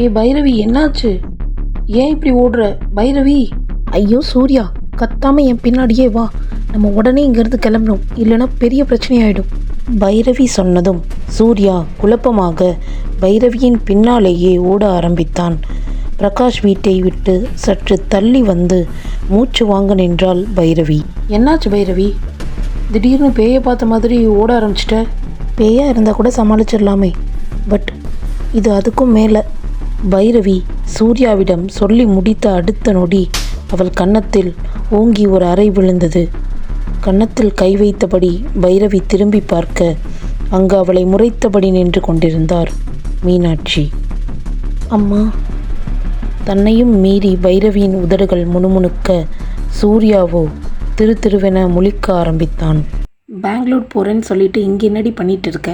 ஏ பைரவி, என்னாச்சு? ஏன் இப்படி ஓடுற பைரவி? ஐயோ சூர்யா, கத்தாம என் பின்னாடியே வா. நம்ம உடனே இங்கிருந்து கிளம்பணும், இல்லைன்னா பெரிய பிரச்சனையாயிடும். பைரவி சொன்னதும் சூர்யா குழப்பமாக பைரவியின் பின்னாலேயே ஓட ஆரம்பித்தான். பிரகாஷ் வீட்டை விட்டு சற்று தள்ளி வந்து மூச்சு வாங்க நின்றாள் பைரவி. என்னாச்சு பைரவி? திடீர்னு பேயை பார்த்த மாதிரி ஓட ஆரம்பிச்சிட்ட. பேயா இருந்தால் கூட சமாளிச்சிடலாமே, பட் இது அதுக்கும் மேலே. பைரவி சூர்யாவிடம் சொல்லி முடித்த அடுத்த நொடி அவள் கன்னத்தில் ஓங்கி ஒரு அறை விழுந்தது. கன்னத்தில் கை வைத்தபடி பைரவி திரும்பி பார்க்க அங்கு அவளை முறைத்தபடி நின்று கொண்டிருந்தார் மீனாட்சி. அம்மா. தன்னையும் மீறி பைரவியின் உதடுகள் முணுமுணுக்க சூர்யாவோ திருவென முழிக்க ஆரம்பித்தான். பெங்களூர் போகிறேன்னு சொல்லிட்டு இங்கே என்னடி பண்ணிட்டு இருக்க?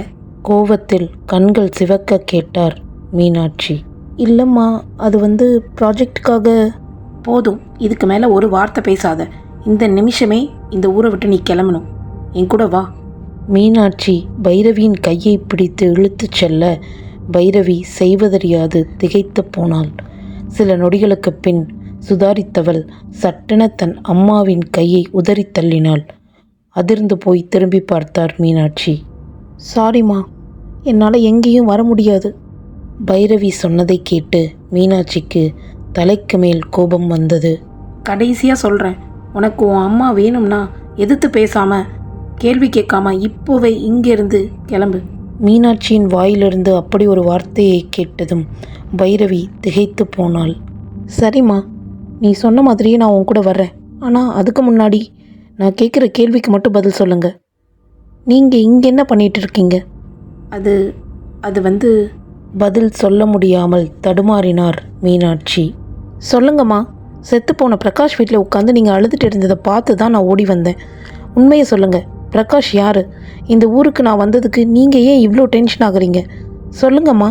கோவத்தில் கண்கள் சிவக்க கேட்டார் மீனாட்சி. இல்லைம்மா, அது ப்ராஜெக்டுக்காக. போதும், இதுக்கு மேலே ஒரு வார்த்தை பேசாத. இந்த நிமிஷமே இந்த ஊரை விட்டு நீ கிளம்பணும். என் கூட வா. மீனாட்சி பைரவியின் கையை பிடித்து இழுத்துச் செல்ல பைரவி செய்வதறியாது திகைத்து போனாள். சில நொடிகளுக்கு பின் சுதாரித்தவள் சட்டென தன் அம்மாவின் கையை உதறி தள்ளினாள். அதிர்ந்து போய் திரும்பி பார்த்தார் மீனாட்சி. சாரிம்மா, என்னால் எங்கேயும் வர முடியாது. பைரவி சொன்னதை கேட்டு மீனாட்சிக்கு தலைக்கு மேல் கோபம் வந்தது. கடைசியாக சொல்கிறேன், உனக்கு உன் அம்மா வேணும்னா எதிர்த்து பேசாமல் கேள்வி கேட்காம இப்போவே இங்கேருந்து கிளம்பு. மீனாட்சியின் வாயிலிருந்து அப்படி ஒரு வார்த்தையை கேட்டதும் பைரவி திகைத்து போனாள். சரிம்மா, நீ சொன்ன மாதிரியே நான் உன் கூட வர்றேன். ஆனால் அதுக்கு முன்னாடி நான் கேட்குற கேள்விக்கு மட்டும் பதில் சொல்லுங்கள். நீங்கள் இங்கே என்ன பண்ணிகிட்டு இருக்கீங்க? அது பதில் சொல்ல முடியாமல் தடுமாறினார் மீனாட்சி. சொல்லுங்கம்மா. செத்துப்போன பிரகாஷ் வீட்டில் உட்காந்து நீங்கள் அழுதுட்டு இருந்ததை பார்த்து தான் நான் ஓடி வந்தேன். உண்மையை சொல்லுங்கள், பிரகாஷ் யார்? இந்த ஊருக்கு நான் வந்ததுக்கு நீங்கள் ஏன் இவ்வளோ டென்ஷன் ஆகுறீங்க? சொல்லுங்கம்மா.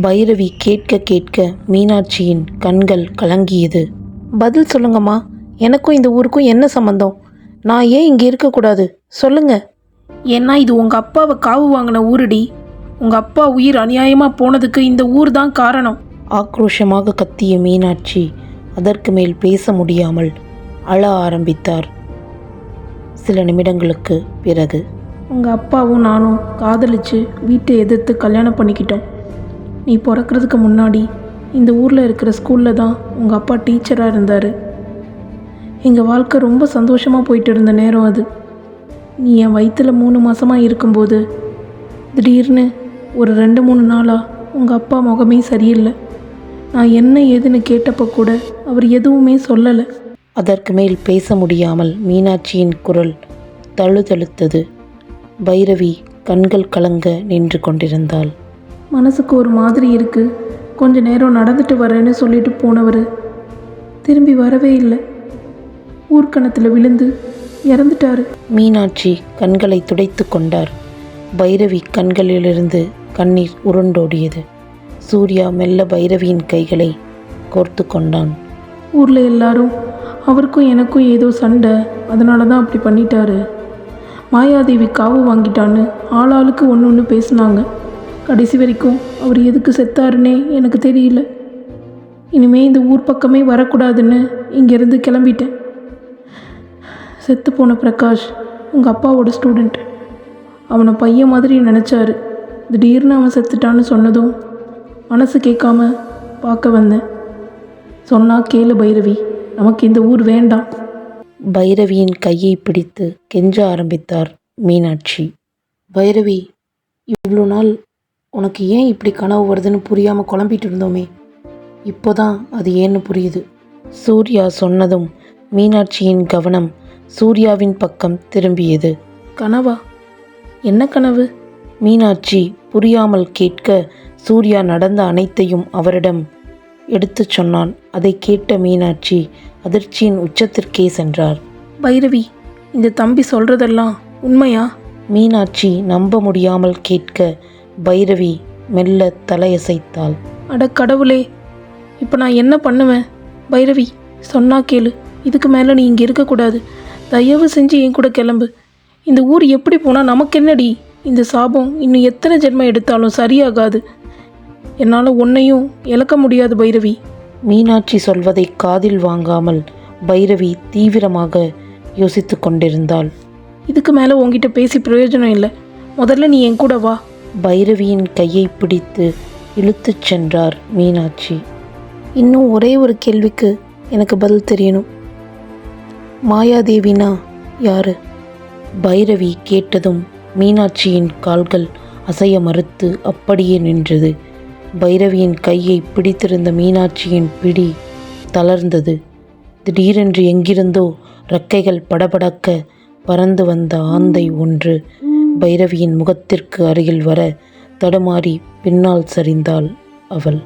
பைரவி கேட்க கேட்க மீனாட்சியின் கண்கள் கலங்கியது. பதில் சொல்லுங்கம்மா, எனக்கும் இந்த ஊருக்கும் என்ன சம்மந்தம்? நான் ஏன் இங்கே இருக்கக்கூடாது? சொல்லுங்க. ஏன்னா இது உங்கள் அப்பாவை காவு வாங்கின ஊருடி. உங்கள் அப்பா உயிர் அநியாயமாக போனதுக்கு இந்த ஊர் தான் காரணம். ஆக்ரோஷமாக கத்திய மீனாட்சி அதற்கு மேல் பேச முடியாமல் அழ ஆரம்பித்தார். சில நிமிடங்களுக்கு பிறகு, உங்கள் அப்பாவும் நானும் காதலிச்சு வீட்டை எதிர்த்து கல்யாணம் பண்ணிக்கிட்டோம். நீ பிறக்கிறதுக்கு முன்னாடி இந்த ஊரில் இருக்கிற ஸ்கூலில் தான் உங்கள் அப்பா டீச்சராக இருந்தார். எங்கள் வாழ்க்கை ரொம்ப சந்தோஷமாக போயிட்டு இருந்த நேரம் அது. நீ என் வயிற்றில் 3 மாதமாக இருக்கும்போது திடீர்னு ஒரு 2-3 நாளாக உங்கள் அப்பா முகமே சரியில்லை. நான் என்ன ஏதுன்னு கேட்டப்போ கூட அவர் எதுவுமே சொல்லலை. அதற்கு மேல் பேச முடியாமல் மீனாட்சியின் குரல் தழுதழுத்தது. பைரவி கண்கள் கலங்க நின்று கொண்டிருந்தாள். மனசுக்கு ஒரு மாதிரி இருக்குது. கொஞ்ச நேரம் நடந்துட்டு வரேன்னு சொல்லிட்டு போனவர் திரும்பி வரவே இல்லை. ஊர்க்கணத்தில் விழுந்து இறந்துட்டாரு. மீனாட்சி கண்களை துடைத்து கொண்டார். பைரவி கண்களிலிருந்து கண்ணீர் உருண்டோடியது. சூர்யா மெல்ல பைரவியின் கைகளை கோர்த்து கொண்டான். ஊரில் எல்லாரும் அவருக்கும் எனக்கும் ஏதோ சண்டை, அதனால தான் அப்படி பண்ணிட்டாரு. மாயாதேவி காவு வாங்கிட்டான்னு ஆளாளுக்கு ஒன்று பேசினாங்க. கடைசி வரைக்கும் அவர் எதுக்கு செத்தாருன்னே எனக்கு தெரியல. இனிமேல் இந்த ஊர் பக்கமே வரக்கூடாதுன்னு இங்கேருந்து கிளம்பிட்டேன். செத்து போன பிரகாஷ் உங்கள் அப்பாவோட ஸ்டூடெண்ட். அவனை பையன் மாதிரி நினச்சாரு. திடீர்னு அவன் செத்துட்டான்னு சொன்னதும் மனசு கேட்காம பார்க்க வந்தேன். சொன்னா கேளு பைரவி, நமக்கு இந்த ஊர் வேண்டாம். பைரவியின் கையை பிடித்து கெஞ்ச ஆரம்பித்தார் மீனாட்சி. பைரவி, இவ்வளோ நாள் உனக்கு ஏன் இப்படி கனவு வருதுன்னு புரியாமல் குழம்பிட்டு இருந்தோமே, இப்போதான் அது ஏன்னு புரியுது. சூர்யா சொன்னதும் மீனாட்சியின் கவனம் சூர்யாவின் பக்கம் திரும்பியது. கனவா? என்ன கனவு? மீனாட்சி புரியாமல் கேட்க சூர்யா நடந்த அனைத்தையும் அவரிடம் எடுத்துச் சொன்னான். அதை கேட்ட மீனாட்சி அதிர்ச்சியின் உச்சத்திற்கே சென்றார். பைரவி, இந்த தம்பி சொல்றதெல்லாம் உண்மையா? மீனாட்சி நம்ப முடியாமல் கேட்க பைரவி மெல்ல தலையசைத்தாள். அட கடவுளே, இப்போ நான் என்ன பண்ணுவேன்? பைரவி, சொன்னா கேளு. இதுக்கு மேலே நீ இங்கே இருக்கக்கூடாது. தயவு செஞ்சு என் கூட கிளம்பு. இந்த ஊர் எப்படி போனால் நமக்கு என்னடி? இந்த சாபம் இன்னும் எத்தனை ஜென்மம் எடுத்தாலும் சரியாகாது. என்னால் உன்னையும் இழக்க முடியாது பைரவி. மீனாட்சி சொல்வதை காதில் வாங்காமல் பைரவி தீவிரமாக யோசித்து கொண்டிருந்தாள். இதுக்கு மேலே உங்ககிட்ட பேசி பிரயோஜனம் இல்லை. முதல்ல நீ என் கூட வா. பைரவியின் கையை பிடித்து இழுத்துச் சென்றார் மீனாட்சி. இன்னும் ஒரே ஒரு கேள்விக்கு எனக்கு பதில் தெரியணும். மாயாதேவினா யாரு? பைரவி கேட்டதும் மீனாட்சியின் கால்கள் அசைய மறுத்து அப்படியே நின்றது. பைரவியின் கையை பிடித்திருந்த மீனாட்சியின் பிடி தளர்ந்தது. திடீரென்று எங்கிருந்தோ இறக்கைகள் படபடக்க பறந்து வந்த ஆந்தை ஒன்று பைரவியின் முகத்திற்கு அருகில் வர தடுமாறி பின்னால் சரிந்தாள் அவள்.